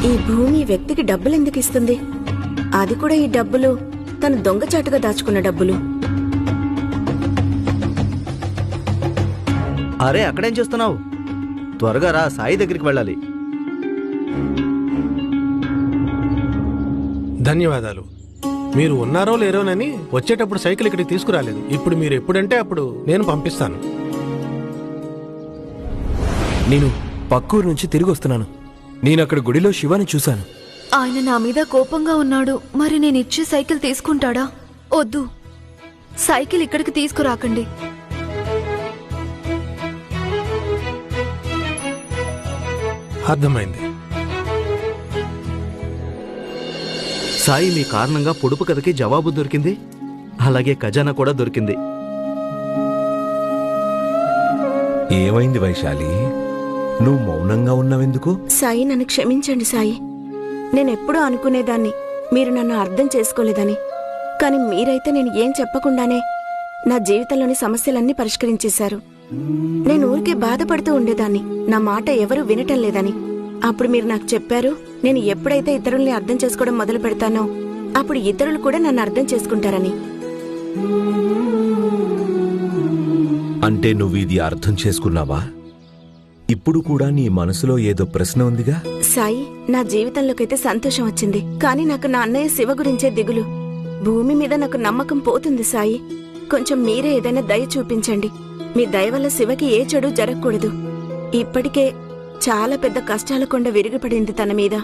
ఈ భూమి వ్యక్తికి డబ్బులు ఎందుకు ఇస్తుంది? అది కూడా ఈ డబ్బులు తను దొంగచాటుగా దాచుకున్న డబ్బులు. అరే, అక్కడేం చేస్తున్నావు? త్వరగా రా, సాయి దగ్గరికి వెళ్ళాలి. ధన్యవాదాలు. మీరు ఉన్నారో లేరోనని వచ్చేటప్పుడు సైకిల్ ఇక్కడికి తీసుకురాలేదు. ఇప్పుడు మీరు ఎప్పుడంటే అప్పుడు నేను పంపిస్తాను. నేను పక్కూరు నుంచి తిరిగి వస్తున్నాను. నేనక్కడ గుడిలో శివాని చూశాను. ఆయన నా మీద కోపంగా ఉన్నాడు. మరి నేను ఇచ్చే సైకిల్ తీసుకుంటాడా? వద్దు, సైకిల్ ఇక్కడికి తీసుకురాకండి. అర్థమైంది. సాయి, మీ కారణంగా పొడుపు కథకి జవాబు దొరికింది, అలాగే ఖజానా కూడా దొరికింది. ఏమైంది వైశాలి? నువ్వు మౌనంగా ఉన్నావెందుకు? సాయి, నన్ను క్షమించండి సాయి. నేనెప్పుడూ అనుకునేదాన్ని మీరు నన్ను అర్థం చేసుకోలేదని. కాని మీరైతే నేను ఏం చెప్పకుండానే నా జీవితంలోని సమస్యలన్నీ పరిష్కరించేశారు. నేను ఊరికే బాధపడుతూ ఉండేదాన్ని, నా మాట ఎవరూ వినటం లేదని. అప్పుడు మీరు నాకు చెప్పారు, నేను ఎప్పుడైతే ఇతరుల్ని అర్థం చేసుకోవడం మొదలు పెడతానో అప్పుడు ఇతరులు కూడా నన్ను అర్థం చేసుకుంటారని. అంటే నువ్వు ఇది అర్థం చేసుకున్నావా? ఇప్పుడు కూడా నీ మనసులో ఏదో ప్రశ్న ఉందిగా? సాయి, నా జీవితంలోకైతే సంతోషం వచ్చింది, కానీ నాకు నా అన్నయ్య శివ గురించే దిగులు. భూమి మీద నాకు నమ్మకం పోతుంది సాయి. కొంచెం మీరే ఏదైనా దయ చూపించండి. మీ దయ వల్ల శివకి ఏ చెడు జరగకూడదు. ఇప్పటికే చాలా పెద్ద కష్టాల కొండ విరిగిపడింది తన మీద.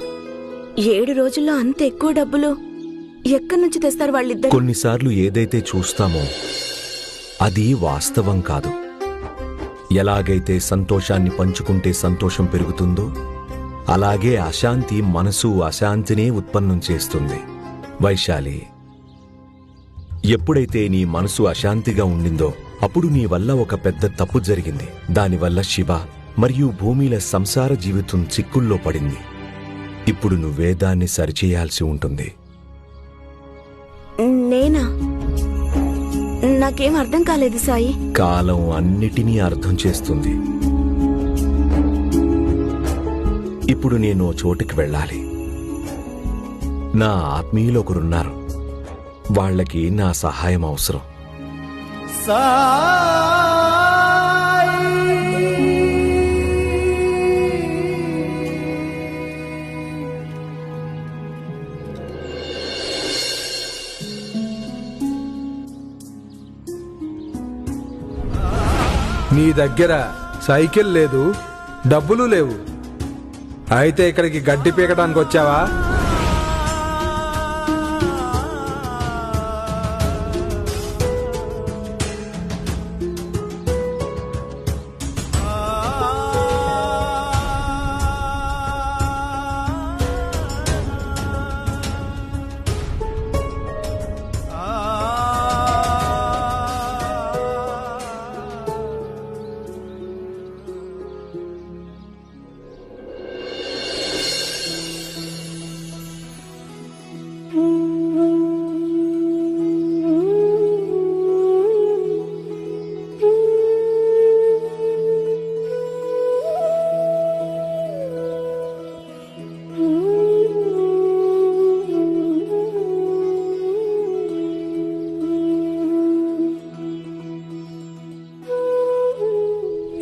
7 రోజుల్లో అంత ఎక్కువ డబ్బులు ఎక్కడి నుంచి తెస్తారు వాళ్ళిద్దరు? కొన్నిసార్లు ఏదైతే చూస్తామో అది వాస్తవం కాదు. ఎలాగైతే సంతోషాన్ని పంచుకుంటే సంతోషం పెరుగుతుందో అలాగే అశాంతి మనసు అశాంతినే ఉత్పన్నం చేస్తుంది. వైశాలి, ఎప్పుడైతే నీ మనసు అశాంతిగా ఉండిందో అప్పుడు నీ వల్ల ఒక పెద్ద తప్పు జరిగింది. దానివల్ల శివ మరియు భూమిల సంసార జీవితం చిక్కుల్లో పడింది. ఇప్పుడు నువ్వే దాన్ని సరిచేయాల్సి ఉంటుంది. నేనా? నాకేం అర్థం కాలేదు సాయి. కాలం అన్నిటినీ అర్థం చేస్తుంది. ఇప్పుడు నేను చోటుకి వెళ్ళాలి. నా ఆత్మీయులు ఒకరున్నారు, వాళ్ళకి నా సహాయం అవసరం. నీ దగ్గర సైకిల్ లేదు, డబ్బులు లేవు, అయితే ఇక్కడికి గడ్డి పీకడానికి వచ్చావా?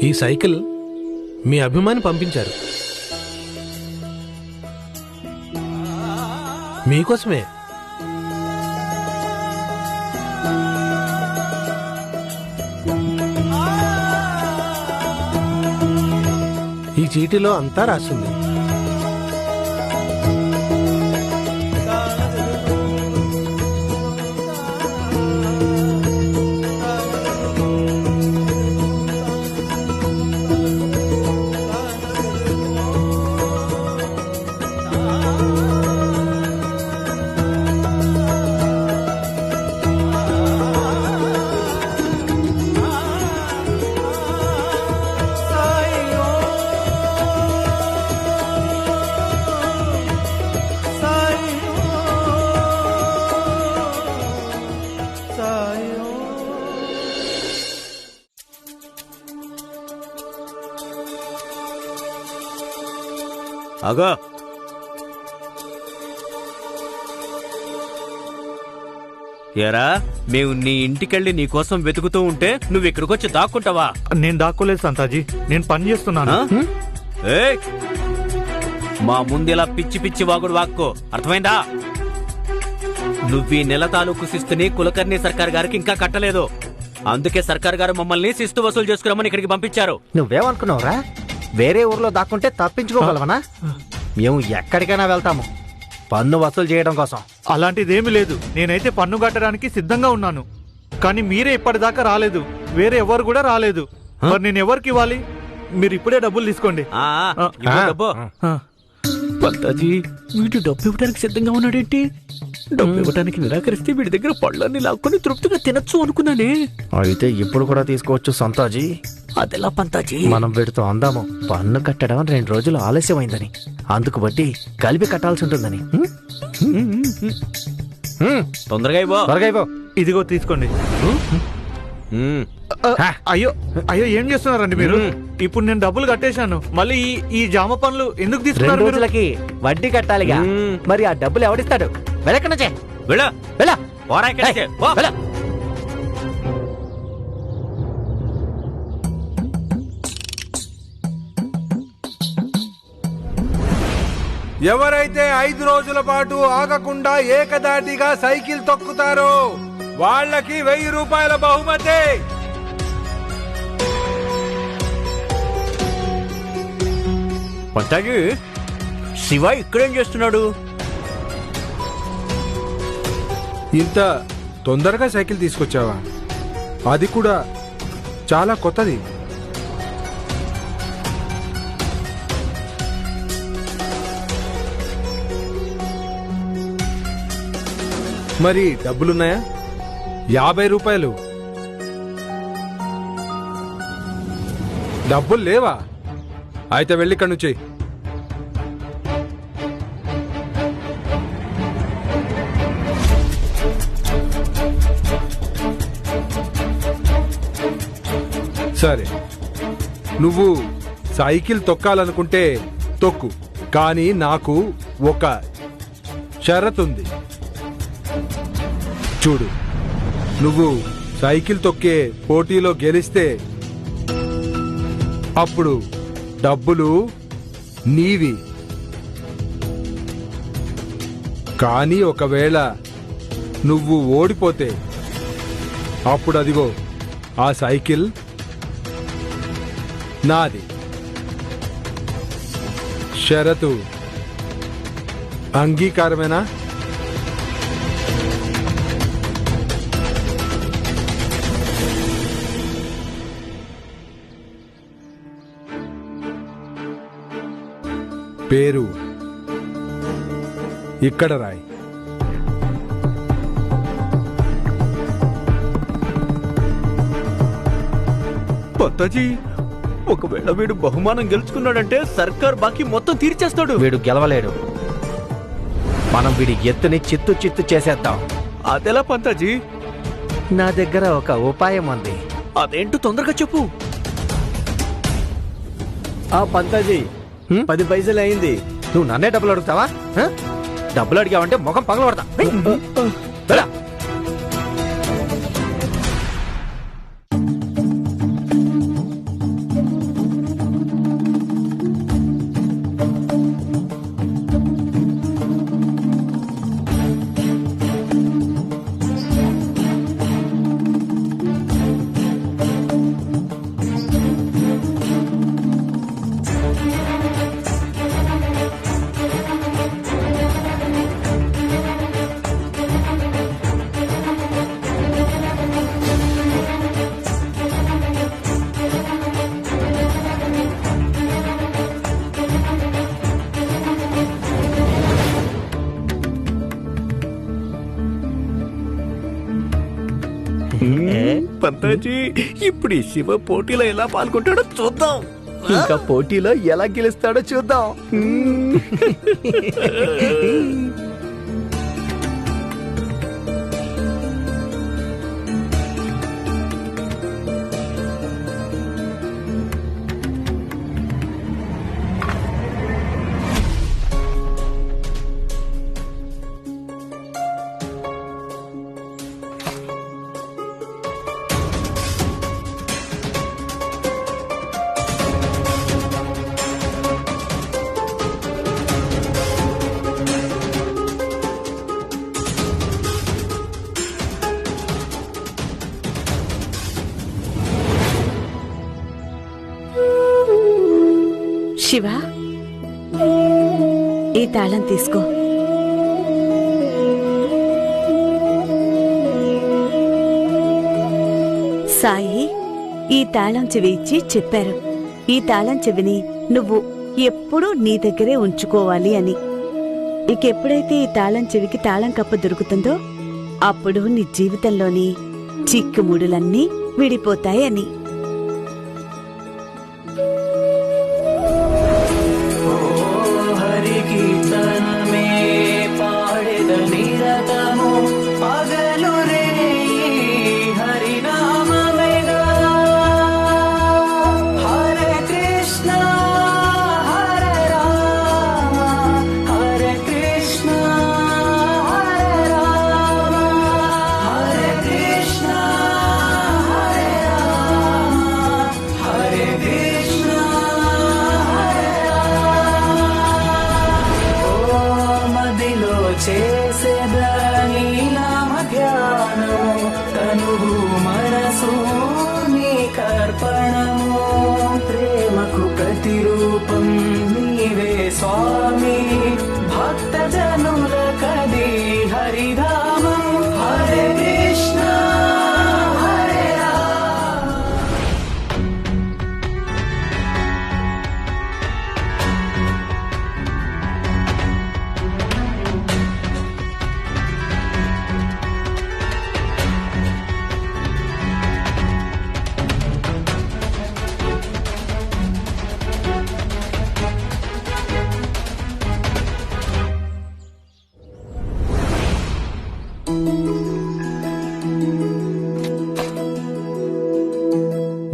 ఈ సైకిల్ మీ అభిమాని పంపించారు, మీకోసమే. ఈ చీటీలో అంతా రాస్తుంది. అగా, ఎరా మేము నీ ఇంటికెళ్ళి నీ కోసం వెతుకుతూ ఉంటే నువ్వు ఇక్కడికి వచ్చి దాక్కుంటావా? నేను దాక్కోలేదు సంతాజీ, నేను పని చేస్తున్నాను. ఏయ్! మా ముందెలా పిచ్చి పిచ్చి వాగుడు వాక్కో, అర్థమైందా? నువ్వీ నెల తాలూకు శిస్తుని కులకర్ణి సర్కార్ గారికి ఇంకా కట్టలేదు. అందుకే సర్కార్ గారు మమ్మల్ని శిస్తు వసూలు చేసుకురమ్మని ఇక్కడికి పంపించారు. నువ్వేమనుకున్నావురా? వేరే ఊర్లో దాక్కుంటే తప్పించుకోగలవనా? మేము ఎక్కడికైనా వెళ్తాము పన్ను వసూలు చేయడం కోసం. అలాంటిదేమీ లేదు. నేనైతే పన్ను కట్టడానికి సిద్ధంగా ఉన్నాను. కానీ మీరే ఇప్పటిదాకా రాలేదు, వేరే ఎవరు కూడా రాలేదు. మరి నేను ఎవరికి ఇవ్వాలి? మీరు ఇప్పుడే డబ్బులు తీసుకోండి. ఇవ్వు డబ్బు. పంతాజీ, వీడు డబ్బు ఇవ్వడానికి సిద్ధంగా ఉన్నాడేంటి? డబ్బు ఇవ్వడానికి నిరాకరిస్తే వీడి దగ్గర పళ్ళన్ని లాక్కొని తృప్తిగా తినొచ్చు అనుకున్నానే. అయితే ఇప్పుడు కూడా తీసుకోవచ్చు సంతాజీ. అదెలా పంతాజీ? మనం వీడితో అందాము పన్ను కట్టడం 2 రోజులు ఆలస్యమైందని, అందుకు బట్టి కలిపి కట్టాల్సి ఉంటుందని. తొందరగా ఇవ్వు. త్వరగా ఇవ్వు. ఇదిగో తీసుకోండి. అయ్యో అయ్యో, ఏం చేస్తున్నారండి మీరు? ఇప్పుడు నేను డబ్బులు కట్టేశాను, మళ్ళీ ఈ జామ పనులు ఎందుకు 2 తీసుకున్నారు మీరు? రోజులకి వడ్డీ కట్టాలిగా. మరి ఆ డబ్బులు ఎవడిస్తాడు? వెళ్ళక్కడ నుంచే వెళ్ళ వెళ్ళ పోరా ఇక్కడి నుంచి. పో. వెళ్ళ. ఎవరైతే 5 రోజుల పాటు ఆగకుండా ఏకదాటిగా సైకిల్ తొక్కుతారో వాళ్ళకి 1000 రూపాయల బహుమతి. పంతాజీ, శివ ఇక్కడేం చేస్తున్నాడు? ఇంత తొందరగా సైకిల్ తీసుకొచ్చావా? అది కూడా చాలా కొత్తది. మరి డబ్బులున్నాయా? 50 రూపాయలు. డబ్బులు లేవా? అయితే వెళ్ళి ఇక్కడి నుంచి. సరే, నువ్వు సైకిల్ తొక్కాలనుకుంటే తొక్కు, కానీ నాకు ఒక షరతు ఉంది. చూడు, నువ్వు సైకిల్ తొక్కే పోటీలో గెలిస్తే అప్పుడు డబ్బులు నీవి. కానీ ఒకవేళ నువ్వు ఓడిపోతే అప్పుడు అదిగో ఆ సైకిల్ నాది. షరతు అంగీకారమేనా? పేరు ఇక్కడ రాయి. పంతాజీ, ఒకవేళ వీడు బహుమానం గెలుచుకున్నాడంటే సర్కార్ బాకీ మొత్తం తీర్చేస్తాడు. వీడు గెలవలేడు. మనం వీడి ఎత్తుని చిత్తు చిత్తు చేసేద్దాం. అదెలా పంతాజీ? నా దగ్గర ఒక ఉపాయం ఉంది. అదేంటో తొందరగా చెప్పు. ఆ పంతాజీ, 10 పైసలు అయింది. నువ్వు నన్నే డబ్బులు అడుగుతావా? డబ్బులు అడిగావంటే ముఖం పగలబడతా. వెళ్ళ. పంతాజీ, ఇప్పుడు ఈ శివ పోటీలో ఎలా పాల్గొంటాడో చూద్దాం. ఇంకా పోటీలో ఎలా గెలుస్తాడో చూద్దాం. శివ, ఈ తాళం తీసుకో. సాయి ఈ తాళం చెవి ఇచ్చి చెప్పారు, ఈ తాళం చెవిని నువ్వు ఎప్పుడూ నీ దగ్గరే ఉంచుకోవాలి అని. ఇకెప్పుడైతే ఈ తాళం చెవికి తాళం కప్ప దొరుకుతుందో అప్పుడు నీ జీవితంలోని చిక్కుముడులన్నీ విడిపోతాయని.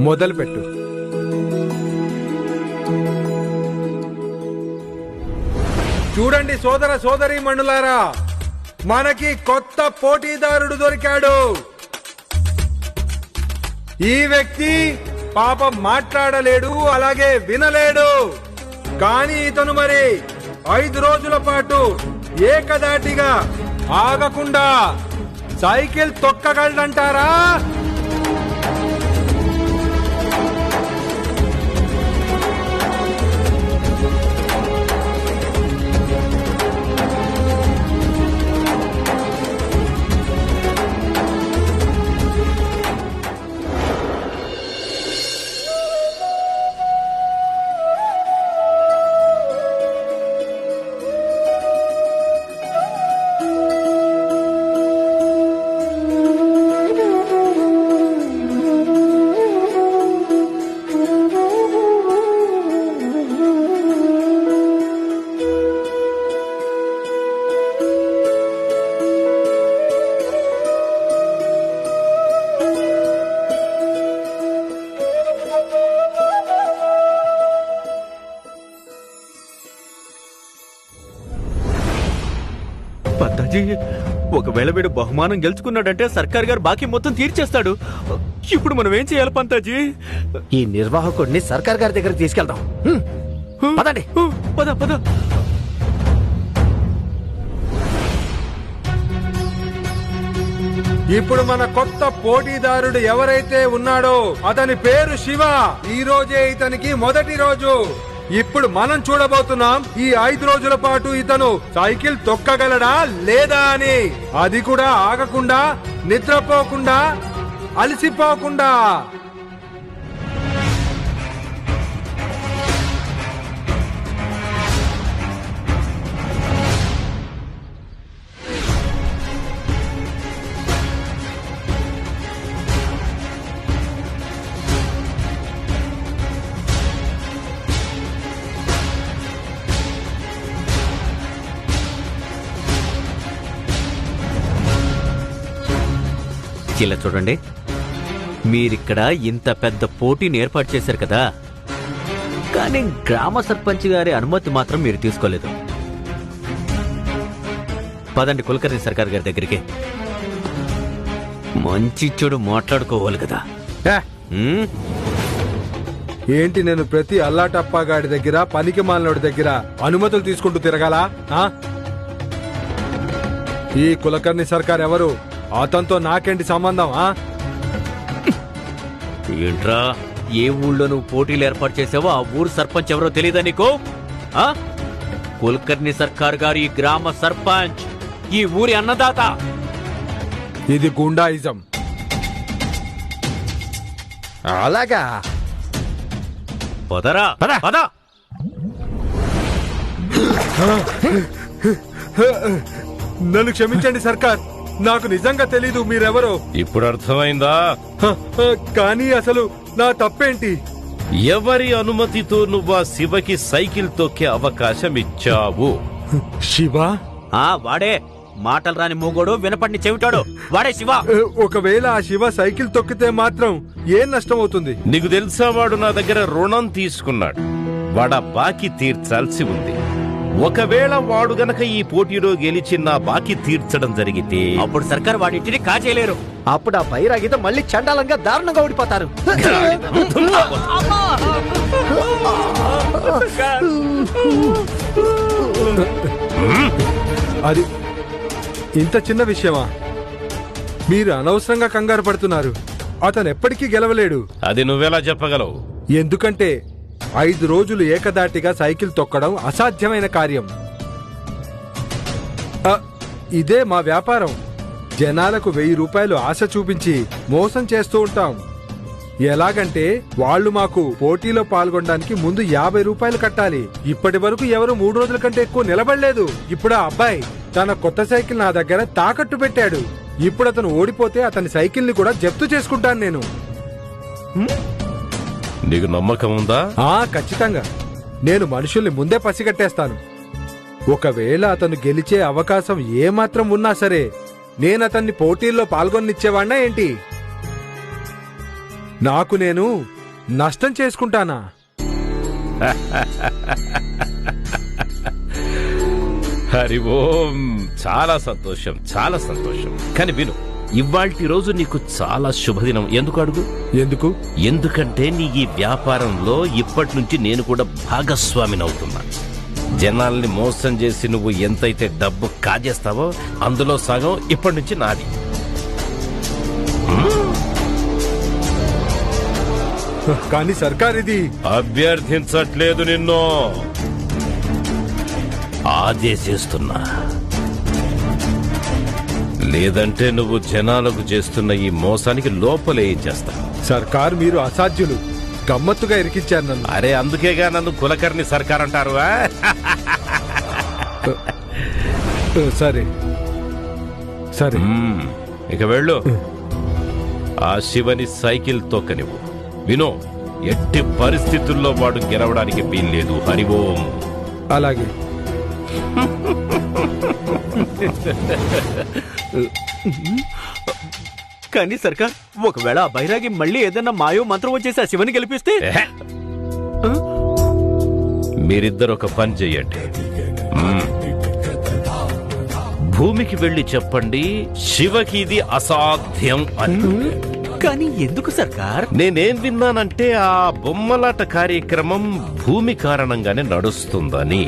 మొదలుపెట్టు. చూడండి సోదర సోదరీ మణులారా, మనకి కొత్త పోటీదారుడు దొరికాడు. ఈ వ్యక్తి పాపం మాట్లాడలేడు, అలాగే వినలేడు. కానీ ఇతను మరి 5 రోజుల పాటు ఏకదాటిగా ఆగకుండా సైకిల్ తొక్కగలడంటారా? పంతాజీ, ఒకవేళ వీడు బహుమానం గెలుచుకున్నాడంటే సర్కార్ గారు బాకీ మొత్తం తీర్చేస్తాడు. ఇప్పుడు మనం ఏం చేయాలి పంతాజీ? ఈ నిర్వాహకుడిని సర్కార్ గారి దగ్గరికి తీసుకెళ్దాం. పదండి. పద పద. ఇప్పుడు మన కొత్త పోటీదారుడు ఎవరైతే ఉన్నాడో అతని పేరు శివ. ఈ రోజే ఇతనికి మొదటి రోజు. ఇప్పుడు మనం చూడబోతున్నాం ఈ 5 రోజుల పాటు ఇతను సైకిల్ తొక్కగలడా లేదా అని. అది కూడా ఆగకుండా, నిద్రపోకుండా, అలసిపోకుండా. ఇలా చూడండి, మీరిక్కడ ఇంత పెద్ద పోటీని ఏర్పాటు చేశారు కదా, కానీ గ్రామ సర్పంచ్ గారి అనుమతి మాత్రం మీరు తీసుకోలేదు. పదండి కులకర్ణి సర్కార్ గారి దగ్గరికి. మంచి చెడు మాట్లాడుకోవాలి కదా. ఏంటి నేను ప్రతి అల్లాటప్పా గాడి దగ్గర, పనికి మాలినోడి దగ్గర అనుమతులు తీసుకుంటూ తిరగాలా? ఈ కులకర్ణి సర్కార్ ఎవరు? అతనితో నాకేంటి సంబంధం? ఏంట్రా ఏ ఊళ్ళో నువ్వు పోటీలు ఏర్పాటు చేసావో ఆ ఊరు సర్పంచ్ ఎవరో తెలియదా నీకు? ఆ? కుల్కర్ణి సర్కార్ గారు ఈ గ్రామ సర్పంచ్, ఈ ఊరి అన్నదాత. ఇది గుండాయిజం. అలాగా? పదరా పద. నన్ను క్షమించండి సర్కార్, నాకు నిజంగా తెలీదు మీరెవరో. ఇప్పుడు అర్థమైందా? కానీ అసలు నా తప్పేంటి? ఎవరి అనుమతితో నువ్వు ఆ శివకి సైకిల్ తొక్కే అవకాశం ఇచ్చావు? శివ? వాడే. మాటలు రాని మూగోడు, వినపడిని చెవిటాడు, వాడే శివ. ఒకవేళ ఆ శివ సైకిల్ తొక్కితే మాత్రం ఏం నష్టం అవుతుంది? నీకు తెలుసా, వాడు నా దగ్గర రుణం తీసుకున్నాడు. వాడా బాకీ తీర్చాల్సి ఉంది. ఒకవేళ వాడు గనక ఈ పోటీలో గెలిచి నా బాకీ తీర్చడం జరిగితే అప్పుడు సర్కార్ వాడింటిని కాజేయలేరు. అప్పుడు ఆ బైరాగితో మళ్ళీ చండాలంగా దారుణంగా ఓడిపోతారు. అది ఇంత చిన్న విషయమా? మీరు అనవసరంగా కంగారు పడుతున్నారు. అతను ఎప్పటికీ గెలవలేడు. అది నువ్వెలా చెప్పగలవు? ఎందుకంటే 5 రోజులు ఏకదాటిగా సైకిల్ తొక్కడం అసాధ్యమైన కార్యం. ఇదే మా వ్యాపారం. జనాలకు 1000 రూపాయలు ఆశ చూపించి మోసం చేస్తూ ఉంటాం. ఎలాగంటే వాళ్ళు మాకు పోటీలో పాల్గొనడానికి ముందు 50 రూపాయలు కట్టాలి. ఇప్పటి వరకు ఎవరు 3 రోజుల కంటే ఎక్కువ నిలబడలేదు. ఇప్పుడు ఆ అబ్బాయి తన కొత్త సైకిల్ నా దగ్గర తాకట్టు పెట్టాడు. ఇప్పుడు అతను ఓడిపోతే అతని సైకిల్ ని కూడా జప్తు చేసుకుంటాను నేను. నీకు నమ్మకం ఉందా? ఖచ్చితంగా. నేను మనుషుల్ని ముందే పసిగట్టేస్తాను. ఒకవేళ అతను గెలిచే అవకాశం ఏమాత్రం ఉన్నా సరే నేను అతన్ని పోటీల్లో పాల్గొనిచ్చేవాణ్ణా ఏంటి? నాకు నేను నష్టం చేసుకుంటానా? హరి ఓం. చాలా సంతోషం, చాలా సంతోషం. కానీ విను, ఇవాల్టి రోజు నీకు చాలా శుభదినం. ఎందుకు అడుగు? ఎందుకు? ఎందుకంటే నీ ఈ వ్యాపారంలో ఇప్పటి నుంచి నేను కూడా భాగస్వామినవుతున్నా. జనాల్ని మోసం చేసి నువ్వు ఎంతైతే డబ్బు కాజేస్తావో అందులో సగం ఇప్పటి నుంచి నాది. కానీ సర్కార్ ఇది అభ్యర్థించట్లేదు, నిన్ను ఆదేశిస్తున్నా. లేదంటే నువ్వు జనాలకు చేస్తున్న ఈ మోసానికి లోపలే చేస్తా. సర్కార్ మీరు అసాధ్యులు. గమ్మత్తుగా ఇరికిచ్చారు నన్ను. అరే అందుకేగా నన్ను కులకర్ణి సర్కార్ అంటారు. సరే సరే, ఇక వెళ్ళు. ఆ శివని సైకిల్ తొక్కనివ్వు. వినో, ఎట్టి పరిస్థితుల్లో వాడు గెలవడానికి వీల్లేదు. హరి ఓం. అలాగే. కానీ సర్కార్, ఒకవేళ ఆ బైరాగి మళ్ళీ ఏదన్నా మాయో మంత్రం వచ్చేసి ఆ శివని గెలిపిస్తే? మీరిద్దరు ఒక పని చెయ్యండి. భూమికి వెళ్లి చెప్పండి శివకి ఇది అసాధ్యం అని. కానీ ఎందుకు సర్కార్? నేనేం విన్నానంటే ఆ బొమ్మలాట కార్యక్రమం భూమి కారణంగానే నడుస్తుందని.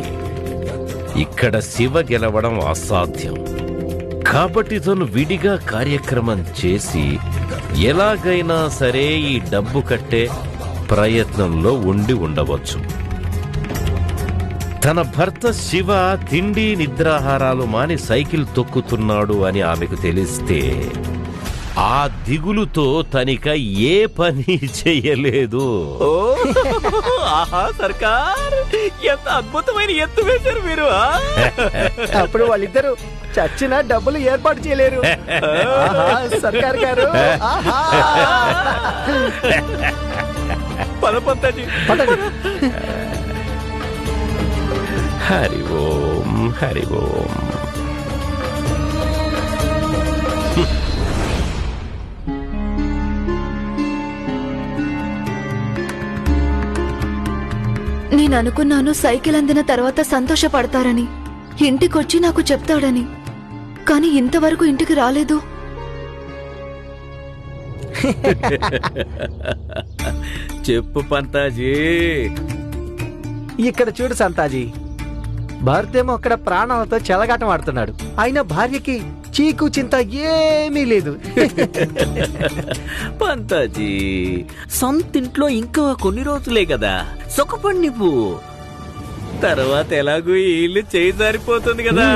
ఇక్కడ శివ గెలవడం అసాధ్యం కాబట్టి తను విడిగా కార్యక్రమం చేసి ఎలాగైనా సరే ఈ డబ్బు కట్టే ప్రయత్నంలో ఉండి ఉండవచ్చు. తన భర్త శివ తిండి నిద్రాహారాలు మాని సైకిల్ తొక్కుతున్నాడు అని ఆమెకు తెలిస్తే ఆ దిగులుతో తనిక ఏ పని చెయ్యలేదు. ఆహా సర్కార్, ఎంత అద్భుతమైన ఎత్తు వేశారు మీరు. అప్పుడు వాళ్ళిద్దరు చచ్చిన డబ్బులు ఏర్పాటు చేయలేరు. సర్కార్ గారు పదపంతాజీ. హరి ఓం, హరి ఓం. నేను అనుకున్నాను సైకిల్ అందిన తర్వాత సంతోషపడతారని, ఇంటికొచ్చి నాకు చెప్తాడని. కానీ ఇంతవరకు ఇంటికి రాలేదు. చెప్పు పంతాజీ. ఇక్కడ చూడు సంతాజీ, భర్తేమో అక్కడ ప్రాణాలతో చెలగాటం ఆడుతున్నాడు. అయినా భార్యకి చీకు చింత ఏమీ లేదు. పంతాజీ, సొంతింట్లో ఇంకా కొన్ని రోజులే కదా, సుఖపడి నువ్వు. తర్వాత ఎలాగూ ఈ ఇల్లు చేయి జారిపోతుంది కదా.